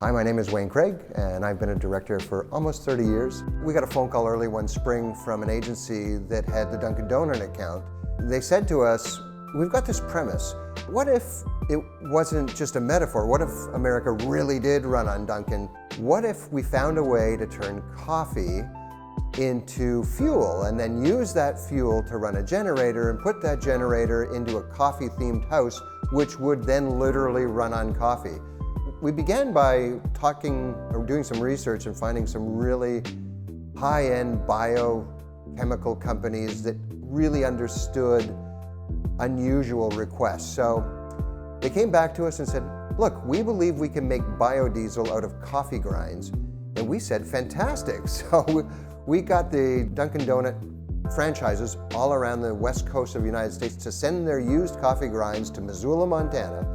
Hi, my name is Wayne Craig, and I've been a director for almost 30 years. We got a phone call early one spring from an agency that had the Dunkin' Donut account. They said to us, we've got this premise. What if it wasn't just a metaphor? What if America really did run on Dunkin'? What if we found a way to turn coffee into fuel and then use that fuel to run a generator and put that generator into a coffee-themed house, which would then literally run on coffee? We began by talking or doing some research and finding some really high-end biochemical companies that really understood unusual requests. So they came back to us and said, look, we believe we can make biodiesel out of coffee grinds. And we said, fantastic. So we got the Dunkin' Donut franchises all around the west coast of the United States to send their used coffee grinds to Missoula, Montana.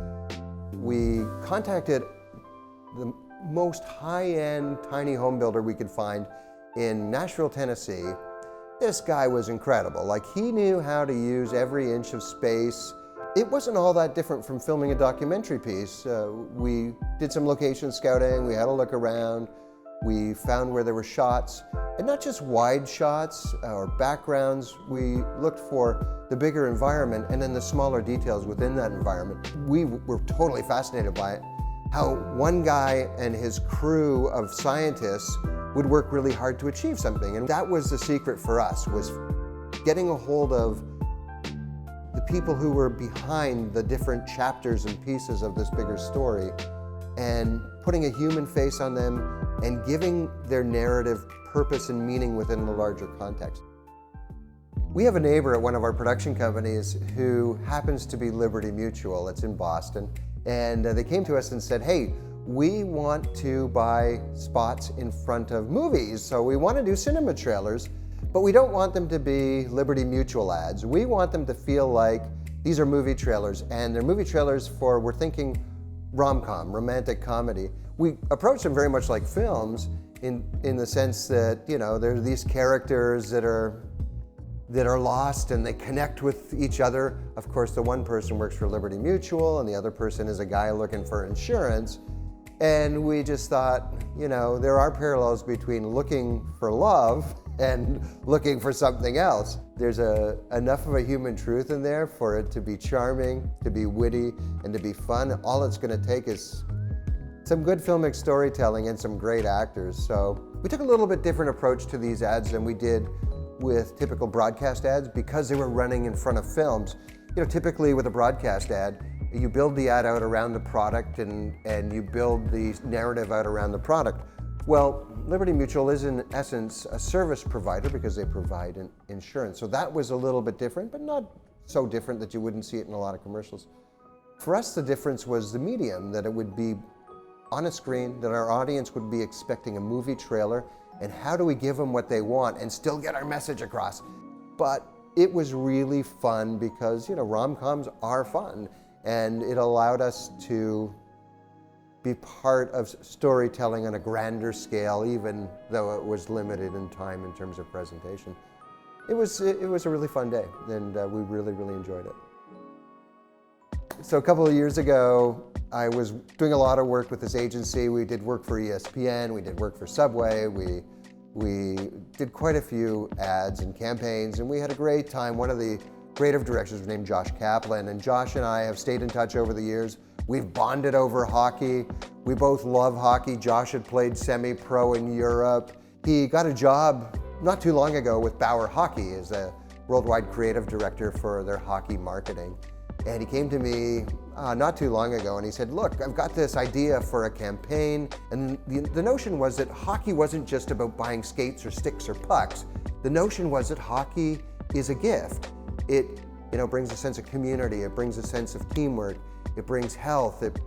We contacted the most high-end tiny home builder we could find in Nashville, Tennessee. This guy was incredible. Like, he knew how to use every inch of space. It wasn't all that different from filming a documentary piece. We did some location scouting, we had a look around, we found where there were shots, and not just wide shots or backgrounds. We looked for the bigger environment and then the smaller details within that environment. We were totally fascinated by it, how one guy and his crew of scientists would work really hard to achieve something. And that was the secret for us, was getting a hold of the people who were behind the different chapters and pieces of this bigger story and putting a human face on them and giving their narrative purpose and meaning within the larger context. We have a neighbor at one of our production companies who happens to be Liberty Mutual. It's in Boston. And they came to us and said, hey, we want to buy spots in front of movies. So we want to do cinema trailers, but we don't want them to be Liberty Mutual ads. We want them to feel like these are movie trailers, and they're movie trailers for, we're thinking, rom-com, romantic comedy. We approach them very much like films in the sense that, you know, there are these characters that are lost and they connect with each other. Of course, the one person works for Liberty Mutual and the other person is a guy looking for insurance. And we just thought, you know, there are parallels between looking for love and looking for something else. There's enough of a human truth in there for it to be charming, to be witty, and to be fun. All it's gonna take is some good filmic storytelling and some great actors. So we took a little bit different approach to these ads than we did with typical broadcast ads because they were running in front of films. You know, typically with a broadcast ad, you build the ad out around the product and you build the narrative out around the product. Well, Liberty Mutual is in essence a service provider because they provide an insurance. So that was a little bit different, but not so different that you wouldn't see it in a lot of commercials. For us, the difference was the medium, that it would be on a screen, that our audience would be expecting a movie trailer, and how do we give them what they want and still get our message across? But it was really fun because, you know, rom-coms are fun, and it allowed us to be part of storytelling on a grander scale, even though it was limited in time in terms of presentation. It was a really fun day, and we really, really enjoyed it. So a couple of years ago, I was doing a lot of work with this agency. We did work for ESPN, we did work for Subway, we did quite a few ads and campaigns, and we had a great time. One of the creative directors was named Josh Kaplan, and Josh and I have stayed in touch over the years. We've bonded over hockey. We both love hockey. Josh had played semi-pro in Europe. He got a job not too long ago with Bauer Hockey as a worldwide creative director for their hockey marketing. And he came to me not too long ago and he said, look, I've got this idea for a campaign. And the notion was that hockey wasn't just about buying skates or sticks or pucks. The notion was that hockey is a gift. It, you know, brings a sense of community, it brings a sense of teamwork, it brings health, it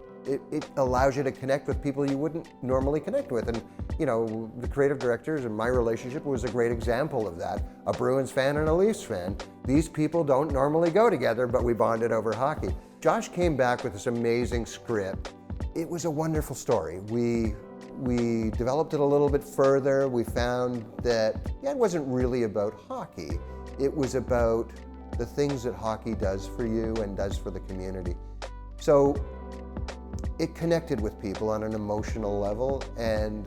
allows you to connect with people you wouldn't normally connect with. And, you know, the creative directors and my relationship was a great example of that. A Bruins fan and a Leafs fan. These people don't normally go together, but we bonded over hockey. Josh came back with this amazing script. It was a wonderful story. We developed it a little bit further. We found that it wasn't really about hockey. It was about the things that hockey does for you and does for the community. So it connected with people on an emotional level, and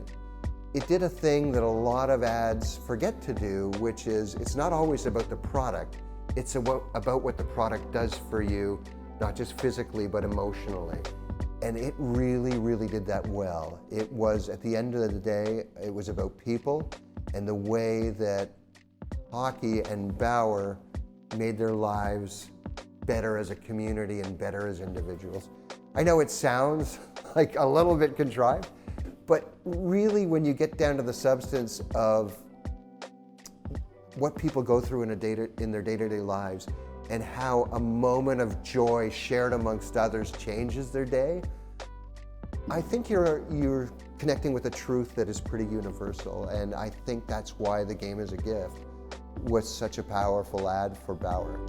it did a thing that a lot of ads forget to do, which is it's not always about the product. It's about what the product does for you, not just physically, but emotionally. And it really, really did that well. It was, at the end of the day, it was about people and the way that hockey and Bauer made their lives better as a community and better as individuals. I know it sounds like a little bit contrived, but really when you get down to the substance of what people go through in their day-to-day lives and how a moment of joy shared amongst others changes their day, I think you're connecting with a truth that is pretty universal, and I think that's why The Game is a Gift was such a powerful ad for Bauer.